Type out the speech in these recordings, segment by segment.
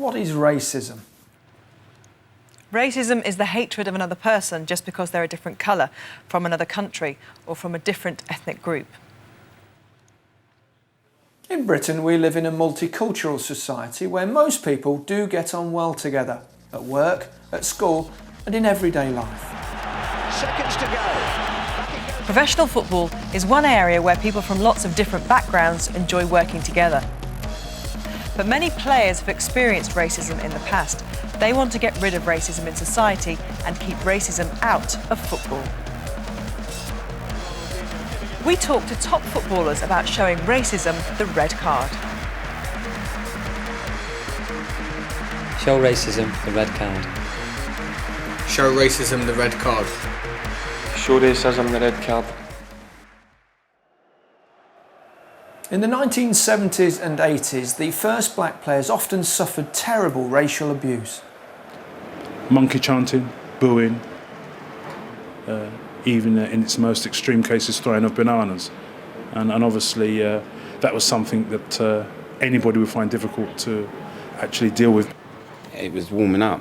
What is racism? Racism is the hatred of another person just because they're a different colour, from another country, or from a different ethnic group. In Britain, we live in a multicultural society where most people do get on well together, at work, at school, and in everyday life. Seconds to go. Professional football is one area where people from lots of different backgrounds enjoy working together. But many players have experienced racism in the past. They want to get rid of racism in society and keep racism out of football. We talked to top footballers about showing racism the red card. Show racism the red card. Show racism the red card. Show racism the red card. In the 1970s and 80s, the first black players often suffered terrible racial abuse. Monkey chanting, booing, even in its most extreme cases throwing of bananas. And obviously that was something that anybody would find difficult to actually deal with. It was warming up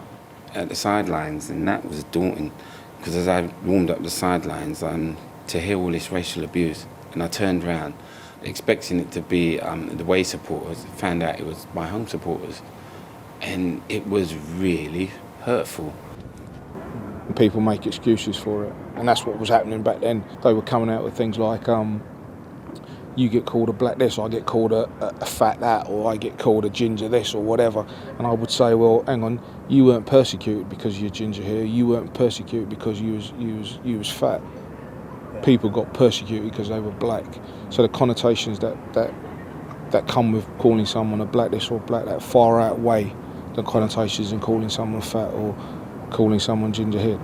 at the sidelines, and that was daunting, because as I warmed up the sidelines to hear all this racial abuse, and I turned around expecting it to be the away supporters, found out it was my home supporters, and it was really hurtful. People make excuses for it, and that's what was happening back then. They were coming out with things like, you get called a black this, or I get called a fat that, or I get called a ginger this, or whatever. And I would say, well, hang on, you weren't persecuted because you're ginger here. You weren't persecuted because you was fat. People got persecuted because they were black. So the connotations that come with calling someone a black this or black that far outweigh the connotations in calling someone fat or calling someone ginger-haired.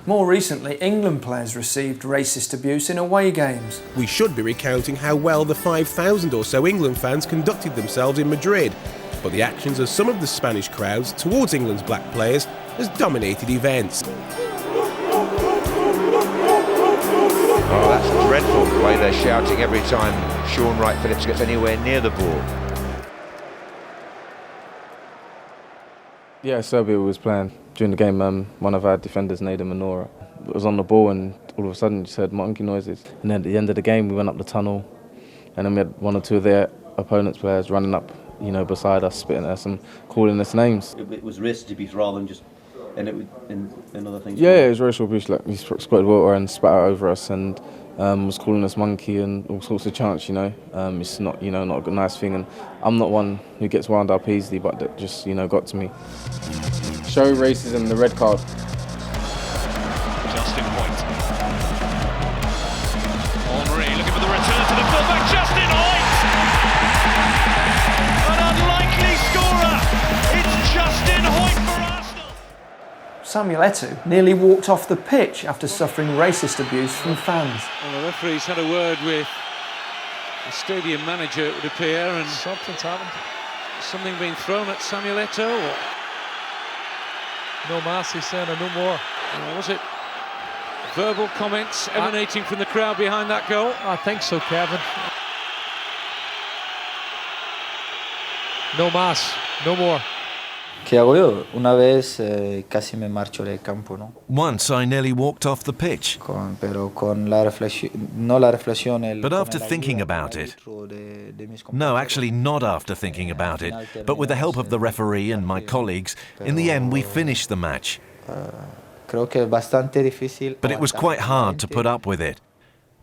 More recently, England players received racist abuse in away games. We should be recounting how well the 5,000 or so England fans conducted themselves in Madrid, but the actions of some of the Spanish crowds towards England's black players has dominated events. Oh, that's dreadful, the way they're shouting every time Sean Wright-Phillips gets anywhere near the ball. Yeah, Serbia was playing during the game. One of our defenders, Neda Manora, was on the ball, and all of a sudden just heard monkey noises. And then at the end of the game, we went up the tunnel, and then we had one or two of their opponents' players running up, beside us, spitting at us and calling us names. It was racist abuse rather than just in other things. Yeah, it was racial abuse. Like he squirted water and spat out over us, and was calling us monkey and all sorts of chants. It's not not a nice thing, and I'm not one who gets wound up easily, but that just got to me. Show racism the red card. Justin Hoyt. Henry looking for the return to the fullback. Justin Hoyt, an unlikely scorer. It's Justin Hoyt for Arsenal. Samuel Eto'o nearly walked off the pitch after suffering racist abuse from fans. Well, the referee's had a word with the stadium manager, it would appear, and something's happened. Something being thrown at Samuel Eto'o. Or... No mass, he's saying, or no more. Was it verbal comments emanating from the crowd behind that goal? I think so, Kevin. No mass, no more. ¿Qué hago yo? Una vez casi me marcho del campo, ¿no? Once I nearly walked off the pitch. But after thinking about it, no, actually not after thinking about it, but with the help of the referee and my colleagues, in the end we finished the match. But it was quite hard to put up with it.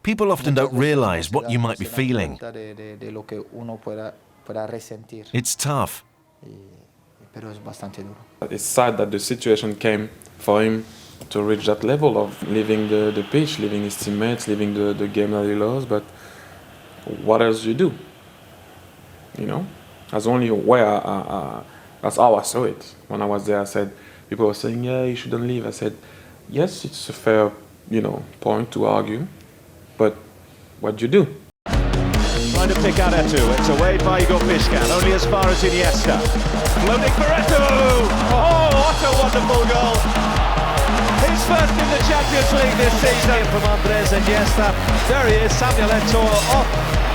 People often don't realise what you might be feeling. It's tough. It's sad that the situation came for him to reach that level of leaving the pitch, leaving his teammates, leaving the game that he loves, but what else do you do? That's only where that's how I saw it. When I was there, I said, people were saying, yeah, you shouldn't leave. I said, yes, it's a fair, point to argue, but what do you do? Trying to pick out Eto'o. It's away by Igor Piskan, only as far as Iniesta. Floating for Eto'o! Oh, what a wonderful goal! His first in the Champions League this season from Andres Iniesta. There he is, Samuel Eto'o off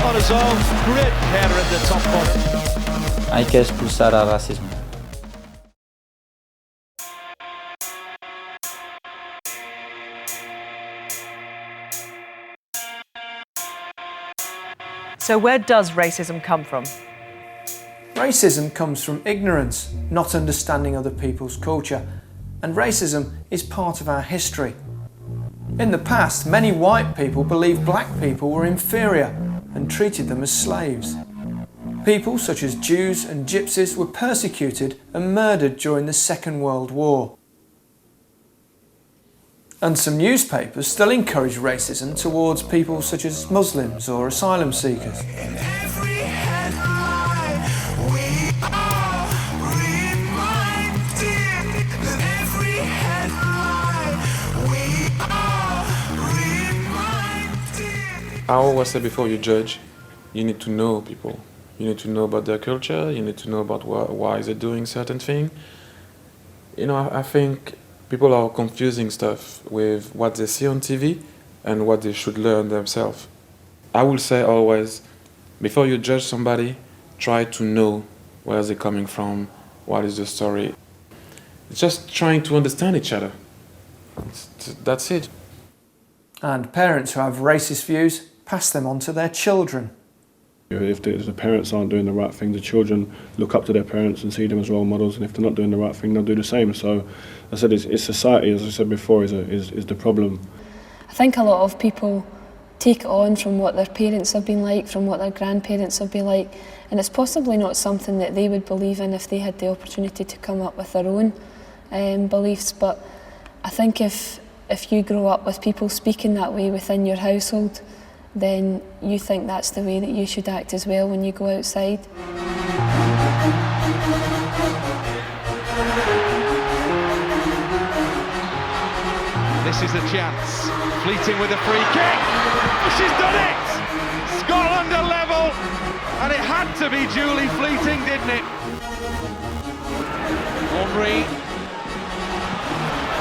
on his own. Great header in the top corner. Hay que expulsar al racismo. So where does racism come from? Racism comes from ignorance, not understanding other people's culture, and racism is part of our history. In the past, many white people believed black people were inferior and treated them as slaves. People such as Jews and Gypsies were persecuted and murdered during the Second World War. And some newspapers still encourage racism towards people such as Muslims or asylum seekers. I always say before you judge, you need to know people. You need to know about their culture, you need to know about why they're doing certain things. You know, I think people are confusing stuff with what they see on TV and what they should learn themselves. I will say always, before you judge somebody, try to know where they're coming from, what is the story. It's just trying to understand each other. That's it. And parents who have racist views pass them on to their children. If the parents aren't doing the right thing, the children look up to their parents and see them as role models, and if they're not doing the right thing, they'll do the same. So I said it's society, as I said before, is the problem. I think a lot of people take it on from what their parents have been like, from what their grandparents have been like, and it's possibly not something that they would believe in if they had the opportunity to come up with their own beliefs. But I think if you grow up with people speaking that way within your household, then you think that's the way that you should act as well when you go outside. This is the chance. Fleeting with a free kick. She's done it! Scotland are level, and it had to be Julie Fleeting, didn't it? Henry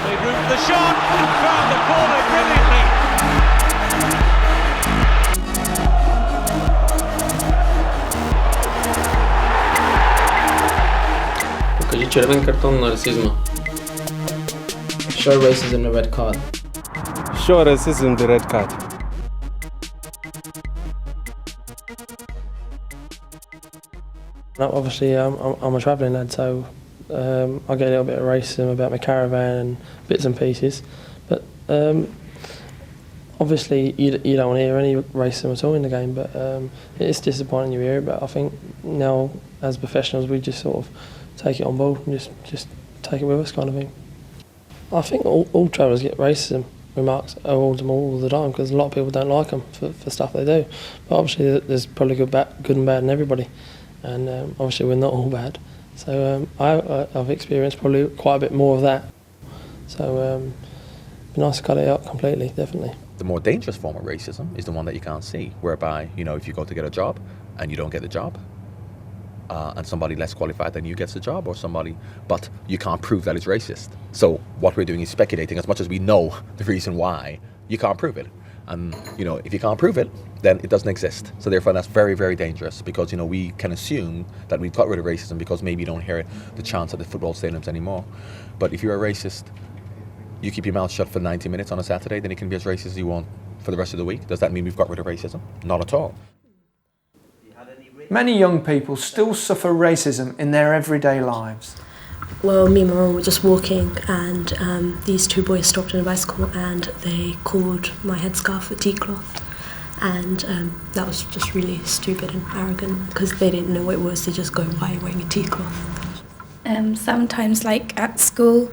made room for the shot and found the corner brilliantly. Покажи червен картон на расизма. Show racism the red card. Show racism the red card. Now, obviously, I'm a travelling lad, so I get a little bit of racism about my caravan and bits and pieces. But obviously, you don't want to hear any racism at all in the game. But it's disappointing you hear it. But I think now, as professionals, we just sort of take it on board and just take it with us, kind of thing. I think all travellers get racism remarks towards them all the time because a lot of people don't like them for stuff they do. But obviously there's probably good and bad in everybody, and obviously we're not all bad. So I've experienced probably quite a bit more of that. So it'd be nice to cut it out completely, definitely. The more dangerous form of racism is the one that you can't see, whereby, you know, if you go to get a job and you don't get the job, and somebody less qualified than you gets the job, or somebody, but you can't prove that it's racist. So what we're doing is speculating. As much as we know the reason why, you can't prove it. And, you know, if you can't prove it, then it doesn't exist. So therefore that's very, very dangerous, because, you know, we can assume that we've got rid of racism because maybe you don't hear the chants at the football stadiums anymore. But if you're a racist, you keep your mouth shut for 90 minutes on a Saturday, then you can be as racist as you want for the rest of the week. Does that mean we've got rid of racism? Not at all. Many young people still suffer racism in their everyday lives. Well, me and my mum were just walking, and these two boys stopped on a bicycle and they called my headscarf a tea cloth, and that was just really stupid and arrogant because they didn't know what it was. They just go, "Why are you wearing a tea cloth?" Sometimes, like at school,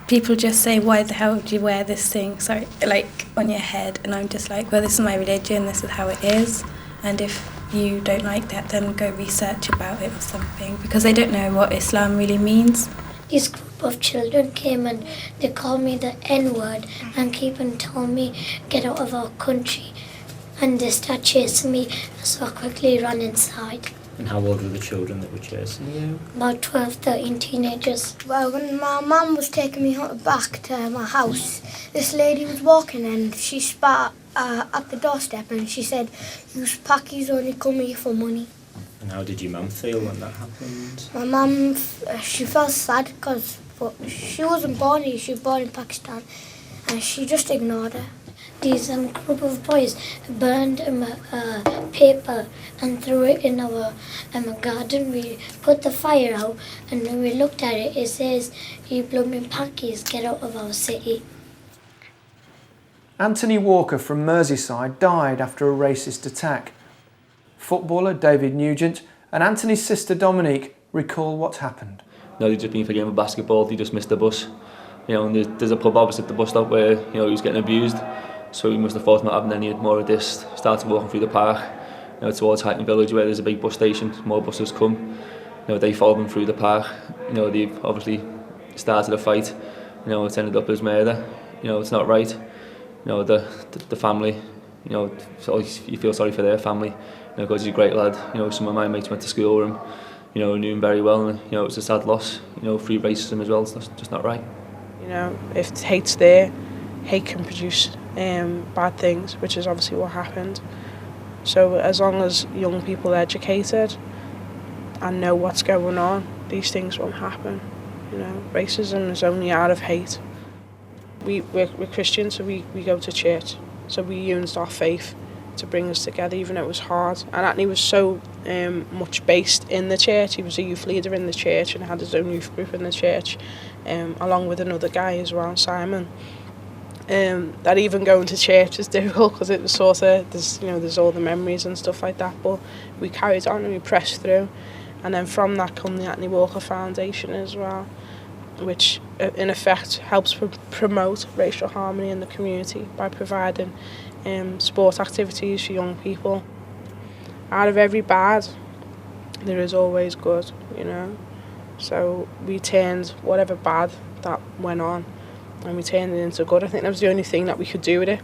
people just say, "Why the hell do you wear this thing?" Sorry, like on your head, and I'm just like, "Well, this is my religion. This is how it is, and if you don't like that, then go research about it or something," because they don't know what Islam really means. This group of children came and they called me the N-word and keep on telling me, "Get out of our country." And they start chasing me, so I quickly run inside. And how old were the children that were chasing you? About 12, 13 teenagers. Well, when my mum was taking me back to my house, this lady was walking and she spat at the doorstep and she said, "You packies only come here for money." And how did your mum feel when that happened? My mum, she felt sad because she wasn't born here, she was born in Pakistan, and she just ignored her. These group of boys burned paper and threw it in our garden. We put the fire out, and when we looked at it, it says, "You blooming Pakis, get out of our city." Anthony Walker from Merseyside died after a racist attack. Footballer David Nugent and Anthony's sister Dominique recall what happened. No, they'd just been for a game of basketball, they just missed the bus. You know, and there's a pub opposite the bus stop where, you know, he was getting abused. So he must have thought not having any more of this. Started walking through the park, you know, towards Highton Village where there's a big bus station. More buses come. You know, they followed him through the park. You know, they've obviously started a fight. You know, it's ended up as murder. You know, it's not right. You know, the family, you know, so you feel sorry for their family. You know, because he's a great lad. You know, some of my mates went to school with him. You know, knew him very well, and you know, it's a sad loss. You know, through racism as well. It's just not right. You know, if hate's there, hate can produce bad things, which is obviously what happened. So as long as young people are educated and know what's going on, these things won't happen. You know, racism is only out of hate. We're Christians, so we go to church. So we used our faith to bring us together, even though it was hard. And Anthony was so much based in the church. He was a youth leader in the church and had his own youth group in the church, along with another guy as well, Simon. That even going to church is difficult because it was sort of, there's all the memories and stuff like that, but we carried on and we pressed through. And then from that come the Anthony Walker Foundation as well, which in effect helps promote racial harmony in the community by providing sport activities for young people. Out of every bad, there is always good, you know. So we turned whatever bad that went on and we turned it into good. I think that was the only thing that we could do with it.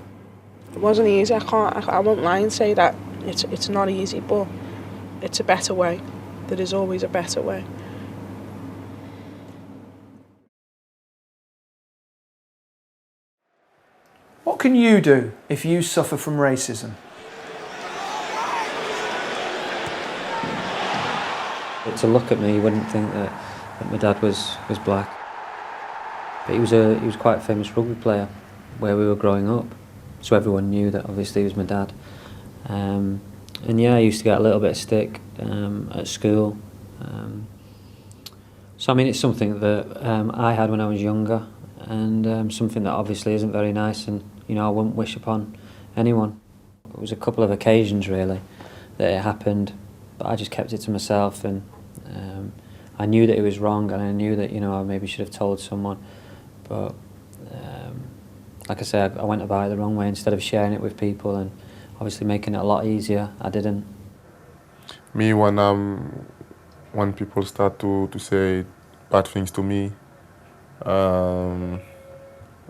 It wasn't easy. I won't lie and say that it's not easy, but it's a better way. There is always a better way. What can you do if you suffer from racism? But to look at me, you wouldn't think that my dad was black. But he was quite a famous rugby player where we were growing up, so everyone knew that obviously he was my dad. And yeah, I used to get a little bit of stick at school. So I mean, it's something that I had when I was younger, and something that obviously isn't very nice, and you know, I wouldn't wish upon anyone. It was a couple of occasions really that it happened, but I just kept it to myself, and I knew that it was wrong, and I knew that, you know, I maybe should have told someone, but like I said, I went about it the wrong way. Instead of sharing it with people and obviously making it a lot easier, I didn't. Me, when people start to say bad things to me,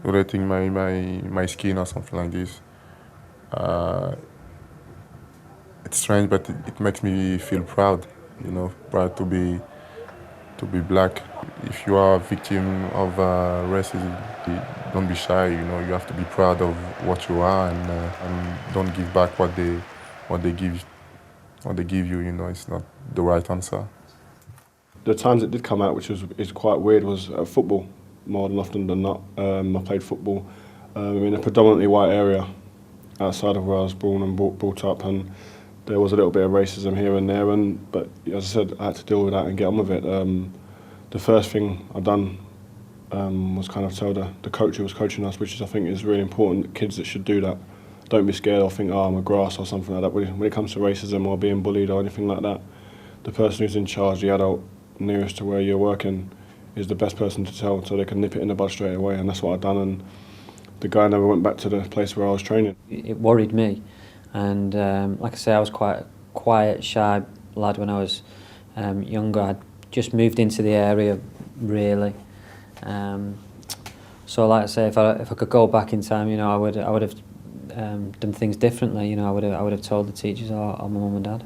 relating my skin or something like this, it's strange, but it makes me feel proud. You know, proud to be black. If you are a victim of racism, don't be shy. You know, you have to be proud of what you are, and don't give back what they give you. You know, it's not the right answer. The times it did come out, which is quite weird, was football. More than often than not, I played football in a predominantly white area outside of where I was born and brought up, and there was a little bit of racism here and there. But as I said, I had to deal with that and get on with it. The first thing I done was kind of tell the coach who was coaching us, which I think is really important. Kids that should do that. Don't be scared or think, oh, I'm a grass or something like that. When it comes to racism or being bullied or anything like that, the person who's in charge, the adult nearest to where you're working, is the best person to tell, so they can nip it in the bud straight away, and that's what I've done. And the guy never went back to the place where I was training. It worried me, and like I say, I was quite a quiet, shy lad when I was younger. I'd just moved into the area, really. So, like I say, if I could go back in time, you know, I would have done things differently. You know, I would have told the teachers or my mum and dad.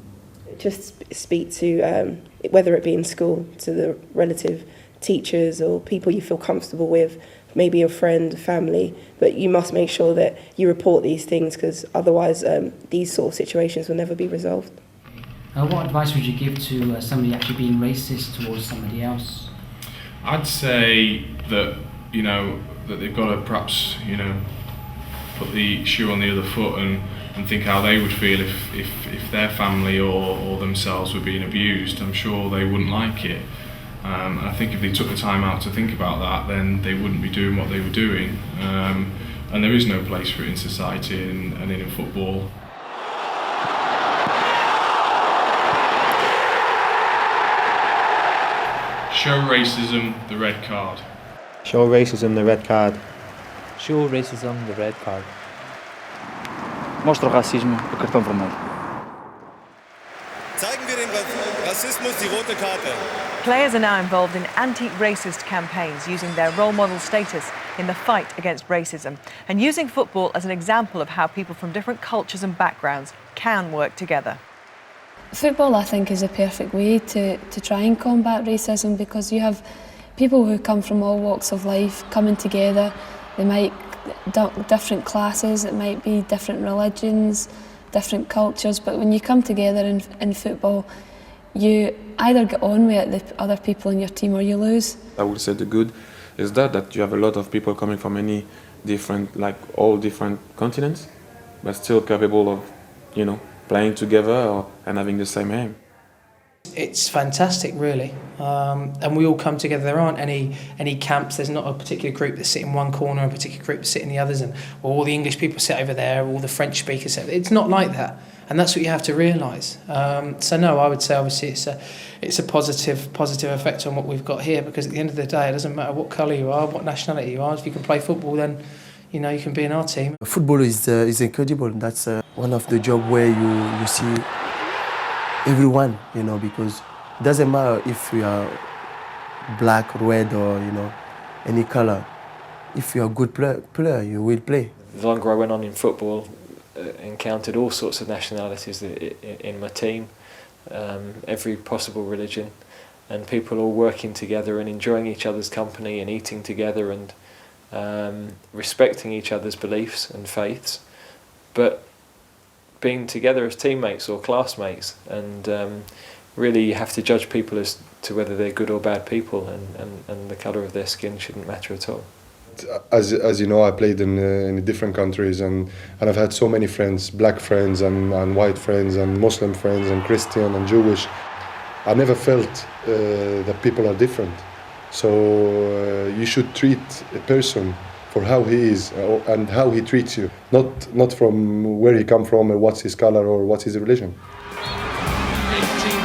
Just speak to whether it be in school, to the relative teachers or people you feel comfortable with, maybe your friend, family, but you must make sure that you report these things, because otherwise these sort of situations will never be resolved. What advice would you give to somebody actually being racist towards somebody else? I'd say that, you know, that they've got to perhaps, you know, put the shoe on the other foot and think how they would feel if their family or themselves were being abused. I'm sure they wouldn't like it. And I think if they took the time out to think about that, then they wouldn't be doing what they were doing. And there is no place for it in society and in football. Show racism the red card. Show racism the red card. Show racism the red card. Mostra o racismo o cartão vermelho. Zeigen wir den Rassismus die rote Karte. Players are now involved in anti-racist campaigns, using their role model status in the fight against racism and using football as an example of how people from different cultures and backgrounds can work together. Football, I think, is a perfect way to try and combat racism, because you have people who come from all walks of life coming together. They might different classes, it might be different religions, different cultures, but when you come together in football, you either get on with the other people in your team or you lose. I would say the good is that you have a lot of people coming from many different, like all different continents, but still capable of, you know, playing together and having the same aim. It's fantastic, really, and we all come together. There aren't any camps. There's not a particular group that sit in one corner and a particular group that sit in the others, and all the English people sit over there, all the French speakers sit. It's not like that, and that's what you have to realise. So no, I would say obviously it's a positive effect on what we've got here, because at the end of the day, it doesn't matter what colour you are, what nationality you are. If you can play football, then you know you can be in our team. Football is incredible. That's one of the jobs where you see everyone, you know, because it doesn't matter if you are black, red, or, you know, any color. If you're a good player, you will play. The longer I went on in football, encountered all sorts of nationalities in my team, every possible religion, and people all working together and enjoying each other's company and eating together and respecting each other's beliefs and faiths, but being together as teammates or classmates, and really you have to judge people as to whether they're good or bad people, and the colour of their skin shouldn't matter at all. As you know, I played in different countries, and I've had so many friends, black friends and white friends and Muslim friends and Christian and Jewish. I never felt that people are different. So you should treat a person for how he is and how he treats you, not from where he come from or what's his color or what's his religion. 18